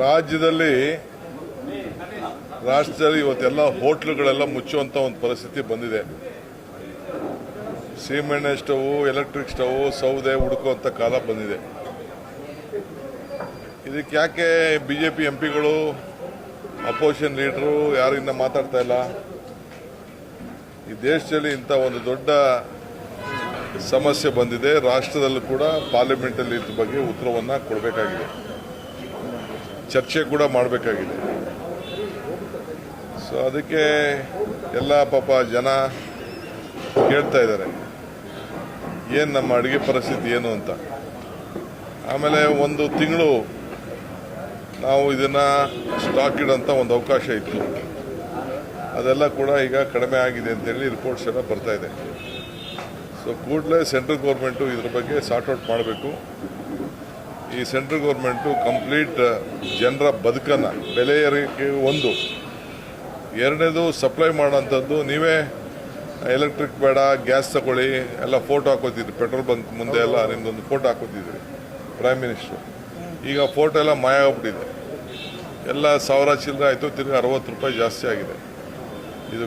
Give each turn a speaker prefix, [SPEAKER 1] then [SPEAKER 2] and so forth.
[SPEAKER 1] ರಾಜ್ಯದಲ್ಲಿ ಇವತ್ತೆಲ್ಲ ಹೋಟ್ಲುಗಳೆಲ್ಲ ಮುಚ್ಚುವಂಥ ಒಂದು ಪರಿಸ್ಥಿತಿ ಬಂದಿದೆ. ಸೀಮೆಣ್ಣೆ ಸ್ಟವ್, ಎಲೆಕ್ಟ್ರಿಕ್ ಸ್ಟವ್, ಸೌದೆ ಹುಡುಕುವಂಥ ಕಾಲ ಬಂದಿದೆ. ಇದಕ್ಕೆ ಯಾಕೆ ಬಿಜೆಪಿ ಎಂಪಿಗಳು, ಅಪೋಸಿಷನ್ ಲೀಡರು ಯಾರು ಇನ್ನ ಮಾತಾಡ್ತಾ ಇಲ್ಲ? ಈ ದೇಶದಲ್ಲಿ ಇಂಥ ಒಂದು ದೊಡ್ಡ ಸಮಸ್ಯೆ ಬಂದಿದೆ. ರಾಷ್ಟ್ರದಲ್ಲೂ ಕೂಡ ಪಾರ್ಲಿಮೆಂಟಲ್ಲಿ ಇದ್ರ ಬಗ್ಗೆ ಉತ್ತರವನ್ನು ಕೊಡಬೇಕಾಗಿದೆ, ಚರ್ಚೆ ಕೂಡ ಮಾಡಬೇಕಾಗಿದೆ. ಸೊ ಅದಕ್ಕೆ ಎಲ್ಲ ಪಾಪ ಜನ ಕೇಳ್ತಾ ಇದ್ದಾರೆ ಏನು ನಮ್ಮ ಅಡುಗೆ ಪರಿಸ್ಥಿತಿ ಏನು ಅಂತ. ಆಮೇಲೆ ಒಂದು ತಿಂಗಳು ನಾವು ಇದನ್ನು ಸ್ಟಾಕ್ ಇಡೋಂಥ ಒಂದು ಅವಕಾಶ ಇತ್ತು, ಅದೆಲ್ಲ ಕೂಡ ಈಗ ಕಡಿಮೆ ಆಗಿದೆ ಅಂತೇಳಿ ರಿಪೋರ್ಟ್ಸ್ ಎಲ್ಲ ಬರ್ತಾ ಇದೆ. ಸೊ ಕೂಡಲೇ ಸೆಂಟ್ರಲ್ ಗೌರ್ಮೆಂಟು ಇದ್ರ ಬಗ್ಗೆ ಸಾರ್ಟ್ಔಟ್ ಮಾಡಬೇಕು. ಈ ಸೆಂಟ್ರಲ್ ಗೌರ್ಮೆಂಟು ಕಂಪ್ಲೀಟ್ ಜನರ ಬದುಕನ್ನು, ಬೆಲೆ ಏರಿಕೆ ಒಂದು, ಎರಡನೇದು ಸಪ್ಲೈ ಮಾಡೋಂಥದ್ದು. ನೀವೇ ಎಲೆಕ್ಟ್ರಿಕ್ ಬೇಡ, ಗ್ಯಾಸ್ ತಗೊಳ್ಳಿ ಎಲ್ಲ ಫೋಟೋ ಹಾಕೋತಿದ್ರಿ, ಪೆಟ್ರೋಲ್ ಬಂಕ್ ಮುಂದೆ ಎಲ್ಲ ನಿಮ್ಮದೊಂದು ಫೋಟೋ ಹಾಕೋತಿದ್ರಿ ಪ್ರೈಮ್ ಮಿನಿಸ್ಟ್ರು. ಈಗ ಫೋಟೋ ಎಲ್ಲ ಮಾಯ ಆಗ್ಬಿಟ್ಟಿದೆ, ಎಲ್ಲ 1000 ಚಿಲ್ಲರೆ ಆಯಿತು, ತಿರ್ಗಿ 60 ರೂಪಾಯಿ ಜಾಸ್ತಿ ಆಗಿದೆ. ಇದು